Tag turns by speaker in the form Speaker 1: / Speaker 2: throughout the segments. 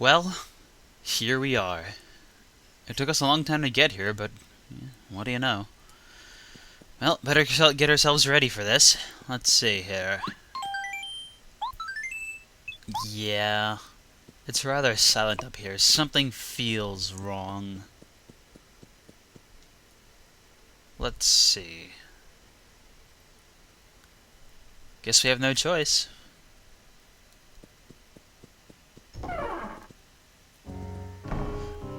Speaker 1: Well, here we are. It took us a long time to get here, but what do you know? Well, better get ourselves ready for this. Let's see here. Yeah, it's rather silent up here. Something feels wrong. Let's see. Guess we have no choice.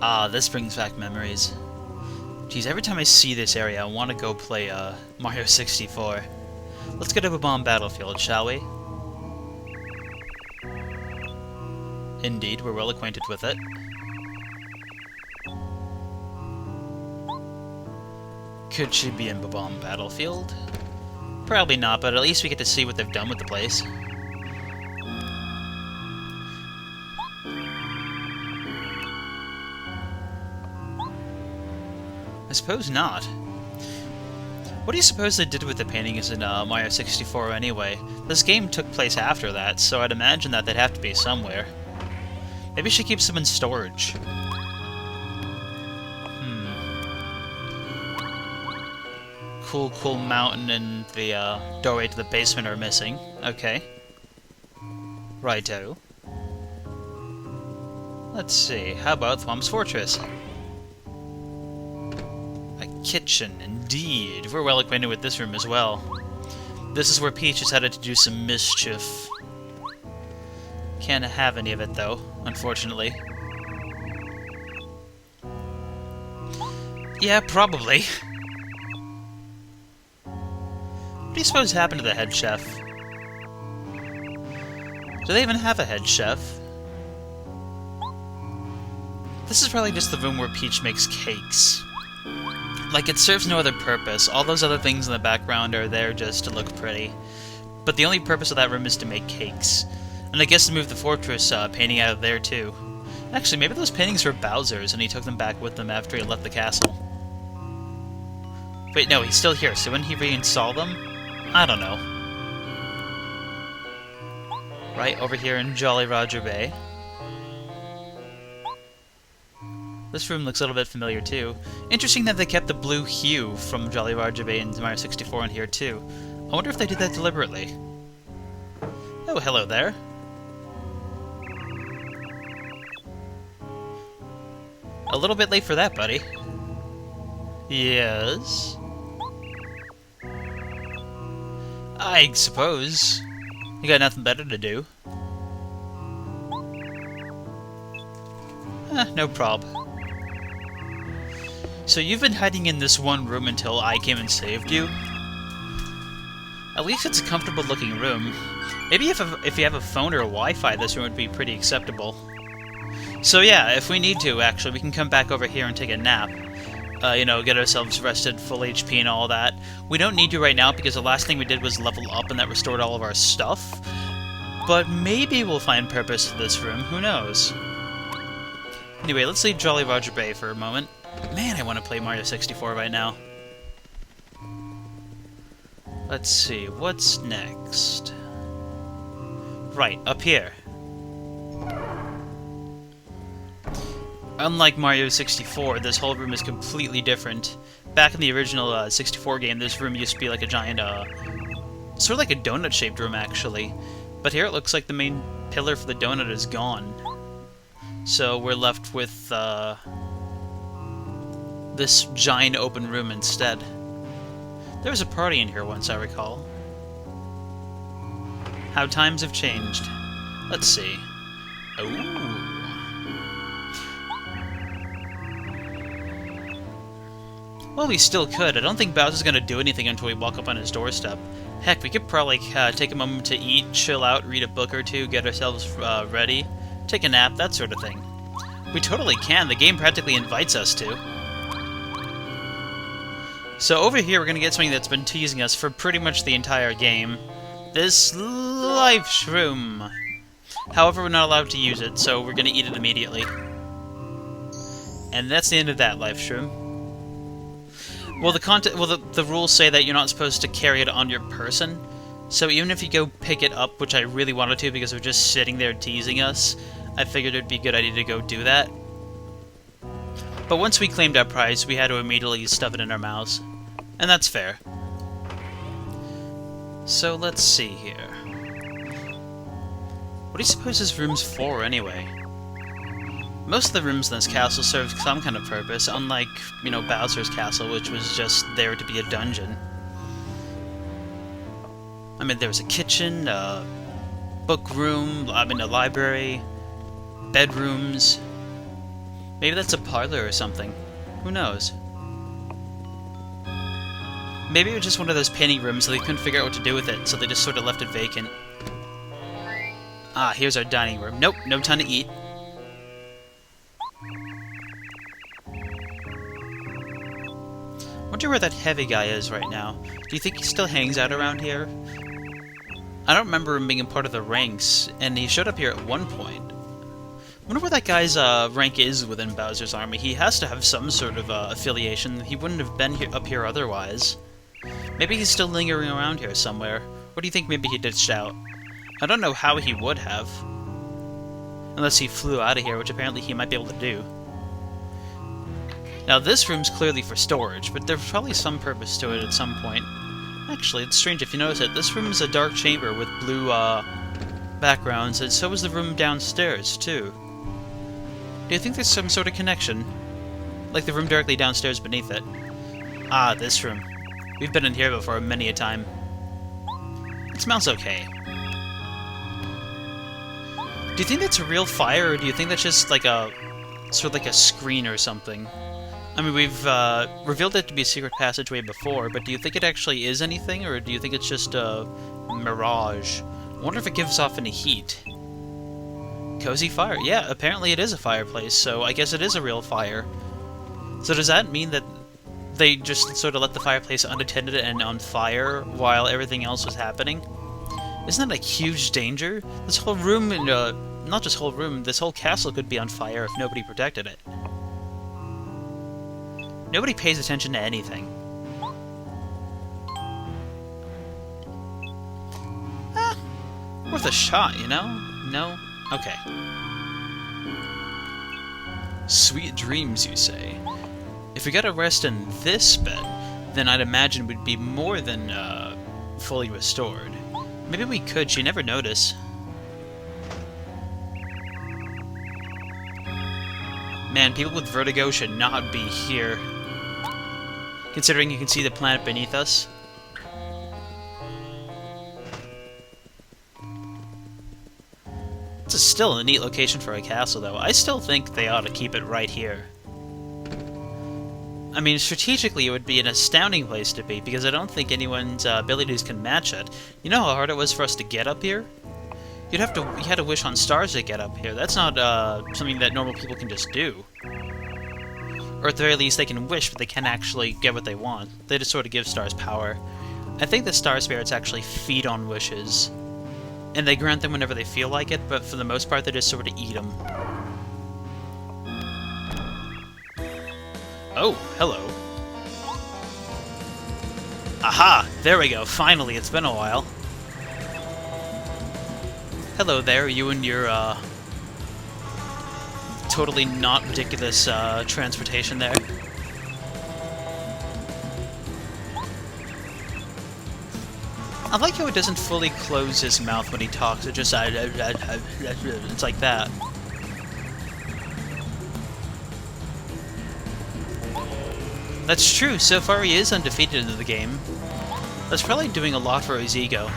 Speaker 1: Ah, this brings back memories. Geez, every time I see this area, I want to go play Mario 64. Let's go to a bomb battlefield, shall we? Indeed, we're well acquainted with it. Could she be in Bomb Battlefield? Probably not, but at least we get to see what they've done with the place. I suppose not. What do you suppose they did with the paintings in Mario 64 anyway? This game took place after that, so I'd imagine that they'd have to be somewhere. Maybe she keeps them in storage. Cool mountain and the doorway to the basement are missing. Okay. Righto. Let's see, how about Thwomp's Fortress? A kitchen, indeed. We're well acquainted with this room as well. This is where Peach is headed to do some mischief. Can't have any of it, though, unfortunately. Yeah, probably. What do you suppose happened to the head chef? Do they even have a head chef? This is probably just the room where Peach makes cakes. Like, it serves no other purpose. All those other things in the background are there just to look pretty. But the only purpose of that room is to make cakes. And I guess to move the fortress painting out of there, too. Actually, maybe those paintings were Bowser's, and he took them back with him after he left the castle. Wait, no, he's still here, so wouldn't he reinstall them? I don't know. Right over here in Jolly Roger Bay. This room looks a little bit familiar, too. Interesting that they kept the blue hue from Jolly Roger Bay and Mario 64 in here, too. I wonder if they did that deliberately. Oh, hello there. A little bit late for that, buddy. Yes? I suppose. You got nothing better to do. No prob. So you've been hiding in this one room until I came and saved you? At least it's a comfortable looking room. Maybe if you have a phone or a Wi-Fi, this room would be pretty acceptable. So yeah, if we need to, actually, we can come back over here and take a nap. You know, get ourselves rested, full HP and all that. We don't need to right now because the last thing we did was level up and that restored all of our stuff. But maybe we'll find purpose to this room, who knows? Anyway, let's leave Jolly Roger Bay for a moment. Man, I want to play Mario 64 right now. Let's see, what's next? Right, up here. Unlike Mario 64, this whole room is completely different. Back in the original 64 game, this room used to be like a giant, sort of like a donut-shaped room, actually. But here it looks like the main pillar for the donut is gone. So we're left with, this giant open room instead. There was a party in here once, I recall. How times have changed. Let's see. Ooh. Well, we still could. I don't think Bowser's gonna do anything until we walk up on his doorstep. Heck, we could probably take a moment to eat, chill out, read a book or two, get ourselves ready, take a nap, that sort of thing. We totally can. The game practically invites us to. So over here, we're gonna get something that's been teasing us for pretty much the entire game. This life shroom. However, we're not allowed to use it, so we're gonna eat it immediately. And that's the end of that life shroom. Well, the rules say that you're not supposed to carry it on your person. So even if you go pick it up, which I really wanted to because it was just sitting there teasing us, I figured it'd be a good idea to go do that. But once we claimed our prize, we had to immediately stuff it in our mouths. And that's fair. So let's see here. What do you suppose this room's for, anyway? Most of the rooms in this castle serve some kind of purpose, unlike, you know, Bowser's castle, which was just there to be a dungeon. I mean, there was a kitchen, a book room, a library, bedrooms. Maybe that's a parlor or something. Who knows? Maybe it was just one of those painting rooms, so they couldn't figure out what to do with it, so they just sort of left it vacant. Ah, here's our dining room. Nope, no time to eat. Wonder where that heavy guy is right now. Do you think he still hangs out around here? I don't remember him being a part of the ranks, and he showed up here at one point. I wonder where that guy's rank is within Bowser's army. He has to have some sort of affiliation. He wouldn't have been up here otherwise. Maybe he's still lingering around here somewhere. Or do you think maybe he ditched out? I don't know how he would have. Unless he flew out of here, which apparently he might be able to do. Now this room's clearly for storage, but there's probably some purpose to it at some point. Actually, it's strange if you notice it. This room is a dark chamber with blue backgrounds, and so is the room downstairs, too. Do you think there's some sort of connection? Like the room directly downstairs beneath it. Ah, this room. We've been in here before many a time. It smells okay. Do you think that's a real fire, or do you think that's just like a... sort of like a screen or something? I mean, we've revealed it to be a secret passageway before, but do you think it actually is anything, or do you think it's just a mirage? I wonder if it gives off any heat. Cozy fire. Yeah, apparently it is a fireplace, so I guess it is a real fire. So does that mean that they just sort of let the fireplace unattended and on fire while everything else was happening? Isn't that a huge danger? This whole room, and not just whole room, this whole castle could be on fire if nobody protected it. Nobody pays attention to anything. Worth a shot, you know? No? Okay. Sweet dreams, you say? If we got to rest in this bed, then I'd imagine we'd be more than, fully restored. Maybe we could, you never notice. Man, people with vertigo should not be here. Considering you can see the planet beneath us. This is still a neat location for a castle, though. I still think they ought to keep it right here. I mean, strategically, it would be an astounding place to be, because I don't think anyone's abilities can match it. You know how hard it was for us to get up here? You had to wish on stars to get up here. That's not something that normal people can just do. Or at the very least, they can wish, but they can't actually get what they want. They just sort of give stars power. I think the star spirits actually feed on wishes. And they grant them whenever they feel like it, but for the most part, they just sort of eat them. Oh, hello. Aha! There we go, finally, it's been a while. Hello there, you and your, totally not ridiculous, transportation there. I like how it doesn't fully close his mouth when he talks, it just, it's like that. That's true, so far he is undefeated in the game. That's probably doing a lot for his ego.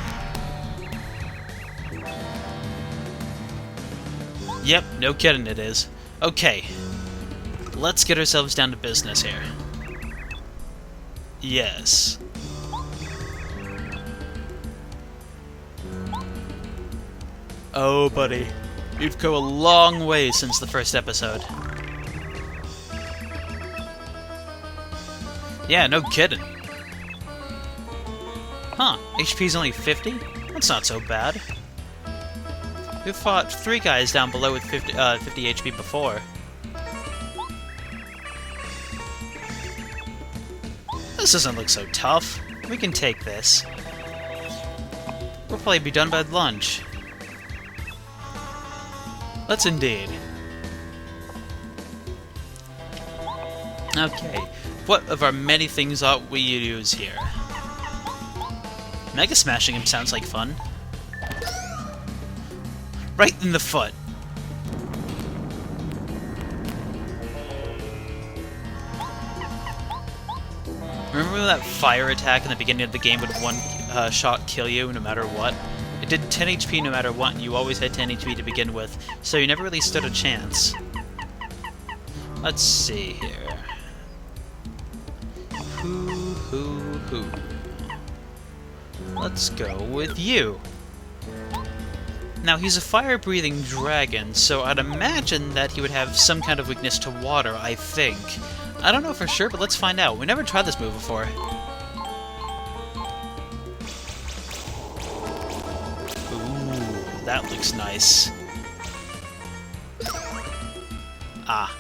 Speaker 1: Yep, no kidding it is. Okay, let's get ourselves down to business here. Yes. Oh, buddy. You've come a long way since the first episode. Yeah, no kidding. Huh, HP's only 50? That's not so bad. We've fought 3 guys down below with 50 HP before. This doesn't look so tough. We can take this. We'll probably be done by lunch. Let's indeed. Okay, what of our many things ought we use here? Mega smashing him sounds like fun. Right in the foot. Remember that fire attack in the beginning of the game would one shot kill you no matter what? It did 10 HP no matter what, and you always had 10 HP to begin with, so you never really stood a chance. Let's see here. Who. Let's go with you. Now, he's a fire-breathing dragon, so I'd imagine that he would have some kind of weakness to water, I think. I don't know for sure, but let's find out. We never tried this move before. Ooh, that looks nice. Ah.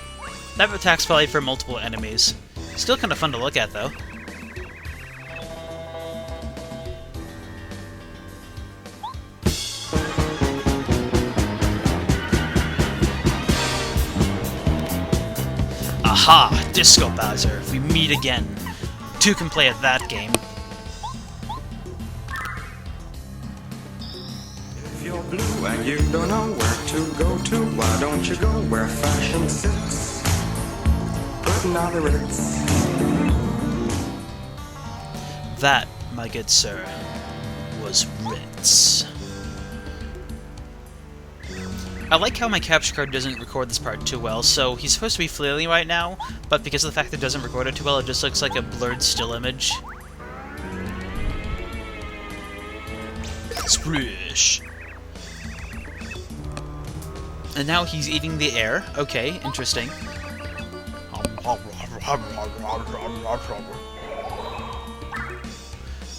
Speaker 1: That attack's probably for multiple enemies. Still kind of fun to look at, though. Aha! Disco Bowser, if we meet again. Two can play at that game.
Speaker 2: If you're blue and you don't know where to go to, why don't you go where fashion sits? Putting out the Ritz.
Speaker 1: That, my good sir, was Ritz. I like how my capture card doesn't record this part too well, so he's supposed to be flailing right now, but because of the fact that it doesn't record it too well, it just looks like a blurred still image. Splish! And now he's eating the air. Okay, interesting.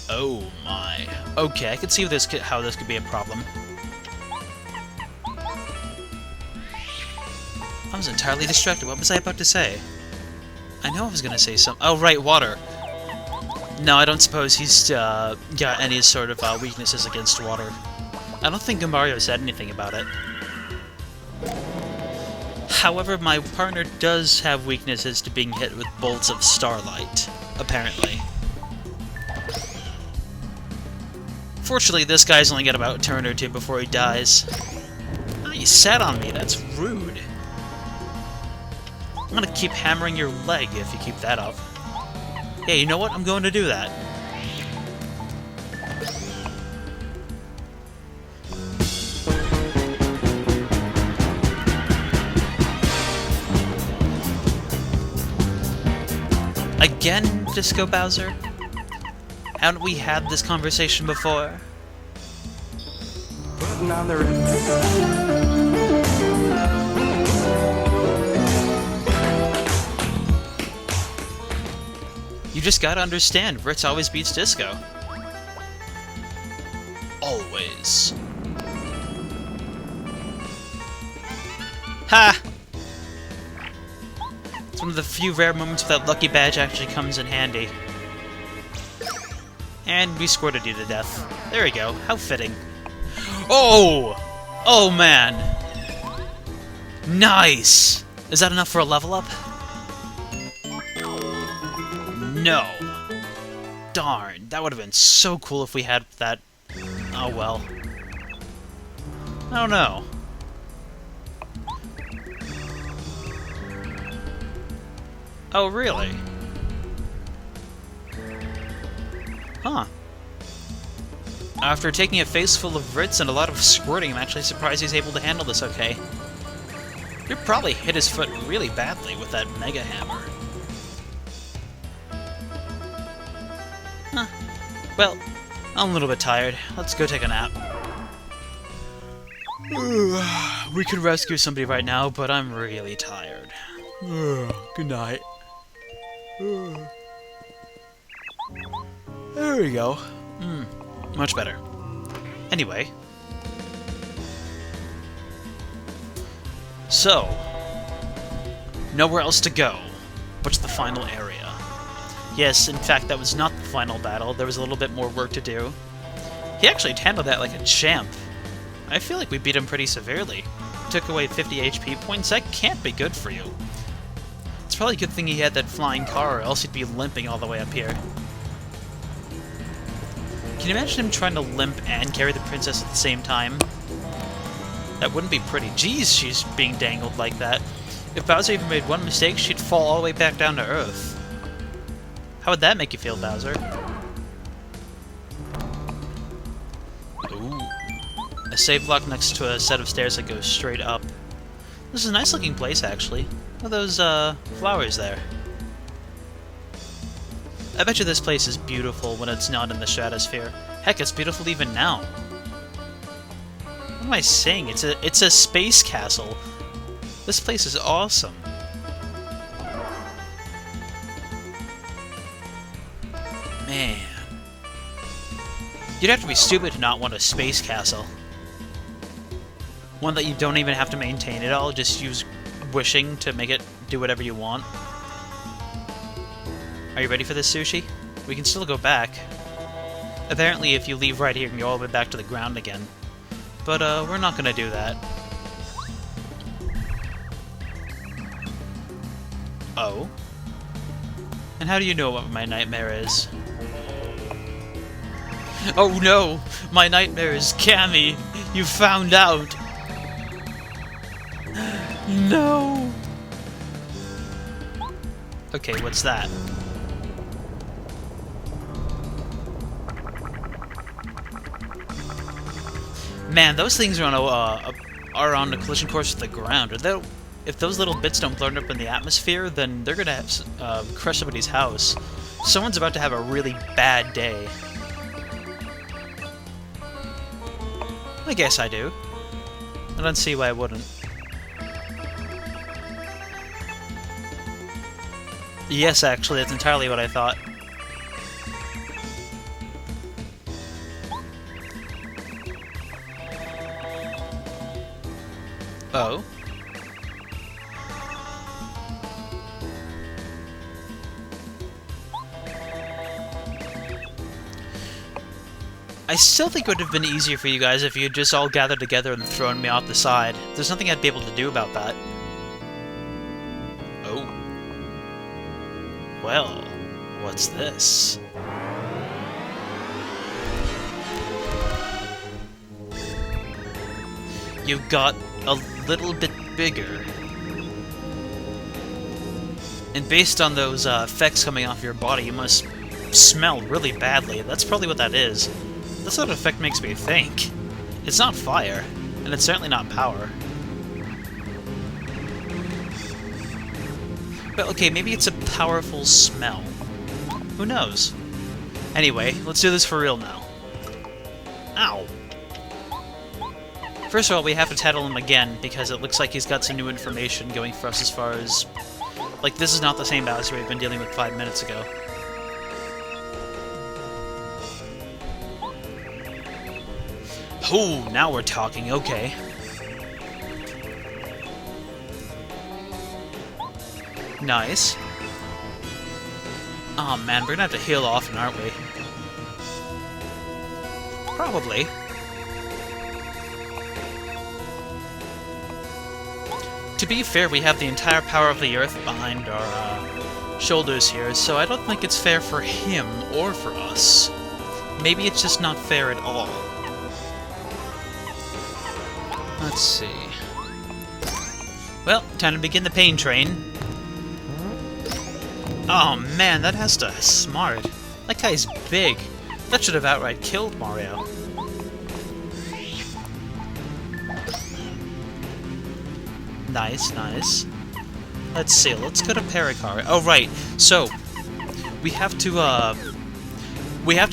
Speaker 1: Oh my. Okay, I can see how this could be a problem. I was entirely distracted. What was I about to say? I know I was going to say something. Oh, right, water. No, I don't suppose he's got any sort of weaknesses against water. I don't think Mario said anything about it. However, my partner does have weaknesses to being hit with bolts of starlight, apparently. Fortunately, this guy's only got about a turn or two before he dies. Oh, you sat on me. That's rude. I'm gonna keep hammering your leg if you keep that up. Yeah, you know what? I'm going to do that. Again, Disco Bowser? Haven't we had this conversation before?
Speaker 2: Putting on the Ritz.
Speaker 1: You just gotta understand, Ritz always beats Disco. Always. Ha! It's one of the few rare moments where that lucky badge actually comes in handy. And we squirted you to death. There we go. How fitting. Oh! Oh, man! Nice! Is that enough for a level up? No. Darn, that would have been so cool if we had that. Oh well. I don't know. Oh, really? Huh. After taking a face full of Ritz and a lot of squirting, I'm actually surprised he's able to handle this okay. You probably hit his foot really badly with that Mega Hammer. Huh. Well, I'm a little bit tired. Let's go take a nap. We could rescue somebody right now, but I'm really tired. Good night. There we go. Much better. Anyway. So, nowhere else to go. What's the final area? Yes, in fact, that was not the final battle. There was a little bit more work to do. He actually handled that like a champ. I feel like we beat him pretty severely. took away 50 HP points. That can't be good for you. It's probably a good thing he had that flying car, or else he'd be limping all the way up here. Can you imagine him trying to limp and carry the princess at the same time? That wouldn't be pretty. Jeez, she's being dangled like that. If Bowser even made one mistake, she'd fall all the way back down to Earth. How would that make you feel, Bowser? Ooh. A save block next to a set of stairs that goes straight up. This is a nice looking place, actually. Look at those, flowers there. I bet you this place is beautiful when it's not in the stratosphere. Heck, it's beautiful even now. What am I saying? It's a space castle. This place is awesome. Man. You'd have to be stupid to not want a space castle. One that you don't even have to maintain at all, just use wishing to make it do whatever you want. Are you ready for this, Sushi? We can still go back. Apparently, if you leave right here, you can go all the way back to the ground again. But, we're not gonna do that. Oh? And how do you know what my nightmare is? Oh no! My nightmare is Cammy! You found out! No! Okay, what's that? Man, those things are on a collision course with the ground. If those little bits don't burn up in the atmosphere, then they're gonna crush somebody's house. Someone's about to have a really bad day. I guess I do. I don't see why I wouldn't. Yes, actually, that's entirely what I thought. Oh? I still think it would have been easier for you guys if you had just all gathered together and thrown me off the side. There's nothing I'd be able to do about that. Oh. Well, what's this? You got a little bit bigger. And based on those effects coming off your body, you must smell really badly. That's probably what that is. This sort of effect makes me think. It's not fire, and it's certainly not power. But okay, maybe it's a powerful smell. Who knows? Anyway, let's do this for real now. Ow! First of all, we have to tattle him again, because it looks like he's got some new information going for us as far as... Like, this is not the same Bowser we've been dealing with 5 minutes ago. Oh, now we're talking, okay. Nice. Oh man, we're gonna have to heal often, aren't we? Probably. To be fair, we have the entire power of the Earth behind our shoulders here, so I don't think it's fair for him or for us. Maybe it's just not fair at all. Let's see. Well, time to begin the pain train. Oh man, that has to smart. That guy's big. That should have outright killed Mario. Nice, nice. Let's see, let's go to Pericar. Oh right, so we have to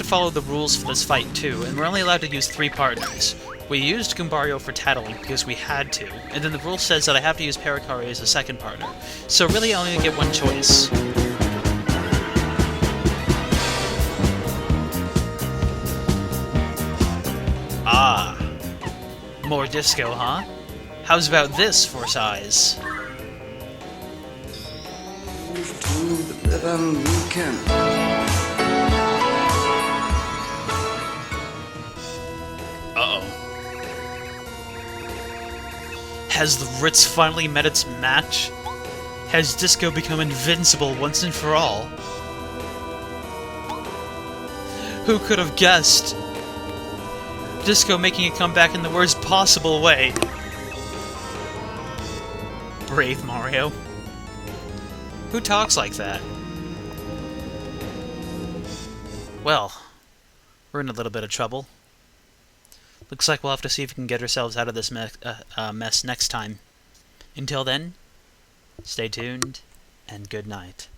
Speaker 1: follow the rules for this fight too, and we're only allowed to use 3 partners. We used Goombario for tattling because we had to, and then the rule says that I have to use Pericar as a second partner. So really I only get one choice. Ah. More disco, huh? How's about this for size?
Speaker 2: To the rhythm we can.
Speaker 1: Has the Ritz finally met its match? Has disco become invincible once and for all? Who could have guessed? Disco making a comeback in the worst possible way. Brave Mario. Who talks like that? Well, we're in a little bit of trouble. Looks like we'll have to see if we can get ourselves out of this mess next time. Until then, stay tuned, and good night.